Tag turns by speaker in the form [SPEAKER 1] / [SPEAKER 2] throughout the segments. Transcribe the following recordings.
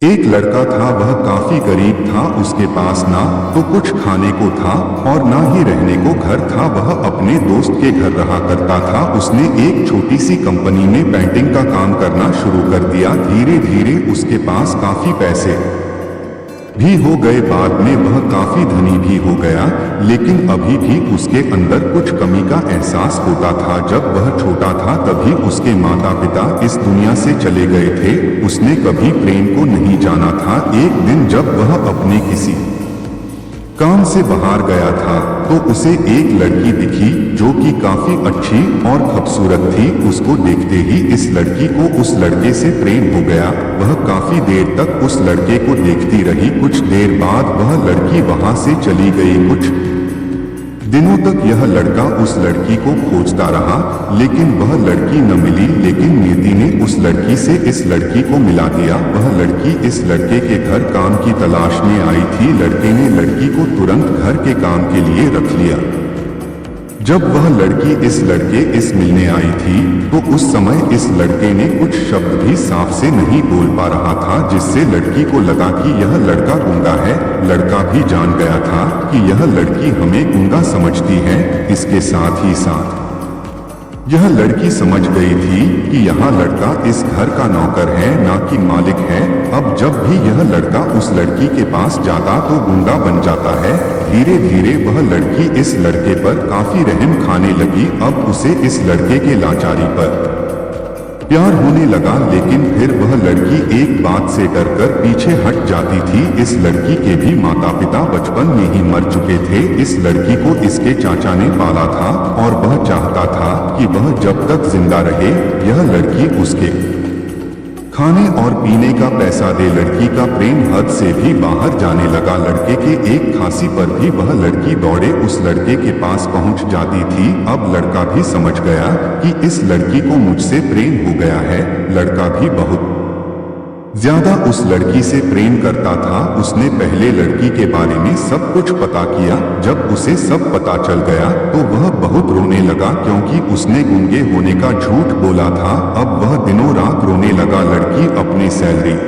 [SPEAKER 1] एक लड़का था, वह काफी गरीब था। उसके पास ना तो कुछ खाने को था और ना ही रहने को घर था। वह अपने दोस्त के घर रहा करता था। उसने एक छोटी सी कंपनी में पेंटिंग का काम करना शुरू कर दिया। धीरे धीरे उसके पास काफी पैसे भी हो गए। बाद में वह काफी धनी भी हो गया, लेकिन अभी भी उसके अंदर कुछ कमी का एहसास होता था। जब वह छोटा था तभी उसके माता पिता इस दुनिया से चले गए थे। उसने कभी प्रेम को नहीं जाना था। एक दिन जब वह अपने किसी काम से बाहर गया था तो उसे एक लड़की दिखी जो कि काफी अच्छी और खूबसूरत थी। उसको देखते ही इस लड़की को उस लड़के से प्रेम हो गया। वह काफी देर तक उस लड़के को देखती रही। कुछ देर बाद वह लड़की वहां से चली गई। कुछ दिनों तक यह लड़का उस लड़की को खोजता रहा, लेकिन वह लड़की न मिली। लेकिन नियति ने उस लड़की से इस लड़की को मिला दिया। वह लड़की इस लड़के के घर काम की तलाश में आई थी। लड़के ने लड़की को तुरंत घर के काम के लिए रख लिया। जब वह लड़की इस लड़के इस मिलने आई थी तो उस समय इस लड़के ने कुछ शब्द भी साफ से नहीं बोल पा रहा था, जिससे लड़की को लगा कि यह लड़का गूंगा है। लड़का भी जान गया था कि यह लड़की हमें गूंगा समझती है। इसके साथ ही साथ यह लड़की समझ गई थी कि यह लड़का इस घर का नौकर है, ना कि मालिक है। अब जब भी यह लड़का उस लड़की के पास जाता तो गूंगा बन जाता है। धीरे धीरे वह लड़की इस लड़के पर काफी रहम खाने लगी। अब उसे इस लड़के के लाचारी पर प्यार होने लगा, लेकिन फिर वह लड़की एक बात से डरकर पीछे हट जाती थी। इस लड़की के भी माता पिता बचपन में ही मर चुके थे। इस लड़की को इसके चाचा ने पाला था और वह चाहता था कि वह जब तक जिंदा रहे यह लड़की उसके खाने और पीने का पैसा दे। लड़की का प्रेम हद से भी बाहर जाने लगा। लड़के के एक खांसी पर भी वह लड़की दौड़े उस लड़के के पास पहुंच जाती थी। अब लड़का भी समझ गया कि इस लड़की को मुझसे प्रेम हो गया है। लड़का भी बहुत ज्यादा उस लड़की से प्रेम करता था। उसने पहले लड़की के बारे में सब कुछ पता किया। जब उसे सब पता चल गया तो वह बहुत रोने लगा, क्योंकि उसने गूंगे होने का झूठ बोला था। अब वह दिनों रात रोने लगा। लड़की अपनी सैलरी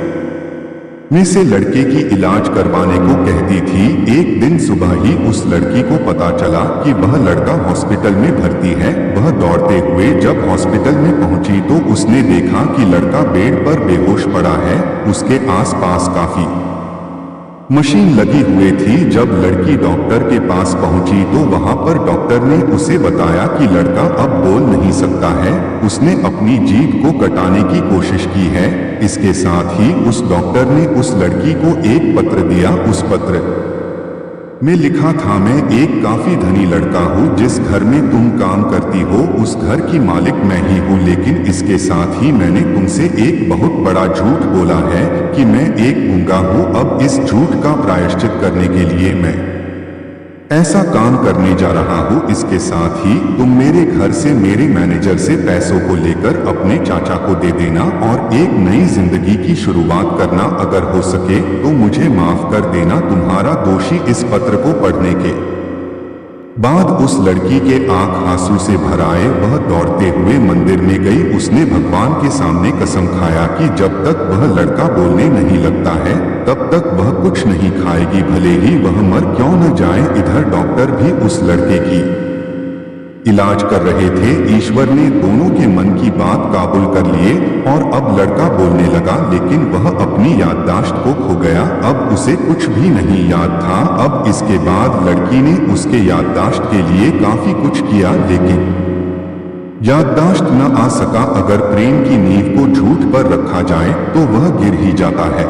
[SPEAKER 1] में से लड़के की इलाज करवाने को कहती थी। एक दिन सुबह ही उस लड़की को पता चला कि वह लड़का हॉस्पिटल में भर्ती है। वह दौड़ते हुए जब हॉस्पिटल में पहुंची तो उसने देखा कि लड़का बेड पर बेहोश पड़ा है। उसके आसपास काफी मशीन लगी हुई थी। जब लड़की डॉक्टर के पास पहुंची तो वहां पर डॉक्टर ने उसे बताया कि लड़का अब बोल नहीं सकता है। उसने अपनी जीभ को कटाने की कोशिश की है। इसके साथ ही उस डॉक्टर ने उस लड़की को एक पत्र दिया। उस पत्र में लिखा था, मैं एक काफी धनी लड़का हूँ। जिस घर में तुम काम करती हो उस घर की मालिक मैं ही हूँ, लेकिन इसके साथ ही मैंने तुमसे एक बहुत बड़ा झूठ बोला है कि मैं एक गूंगा हूँ। अब इस झूठ का प्रायश्चित करने के लिए मैं ऐसा काम करने जा रहा हूँ। इसके साथ ही तुम मेरे घर से मेरे मैनेजर से पैसों को लेकर अपने चाचा को दे देना और एक नई जिंदगी की शुरुआत करना। अगर हो सके तो मुझे माफ कर देना। तुम्हारा दोषी। इस पत्र को पढ़ने के बाद उस लड़की के आंख आंसू से भर आए। वह दौड़ते हुए मंदिर में गई। उसने भगवान के सामने कसम खाया कि जब तक वह लड़का बोलने नहीं लगता है तब तक वह कुछ नहीं खाएगी, भले ही वह मर क्यों न जाए। इधर डॉक्टर भी उस लड़के की इलाज कर रहे थे। ईश्वर ने दोनों के मन की बात काबूल कर लिए और अब लड़का बोलने लगा, लेकिन वह अपनी याददाश्त को खो गया। अब उसे कुछ भी नहीं याद था। अब इसके बाद लड़की ने उसके याददाश्त के लिए काफी कुछ किया, लेकिन याददाश्त न आ सका। अगर प्रेम की नींव को झूठ पर रखा जाए तो वह गिर ही जाता है।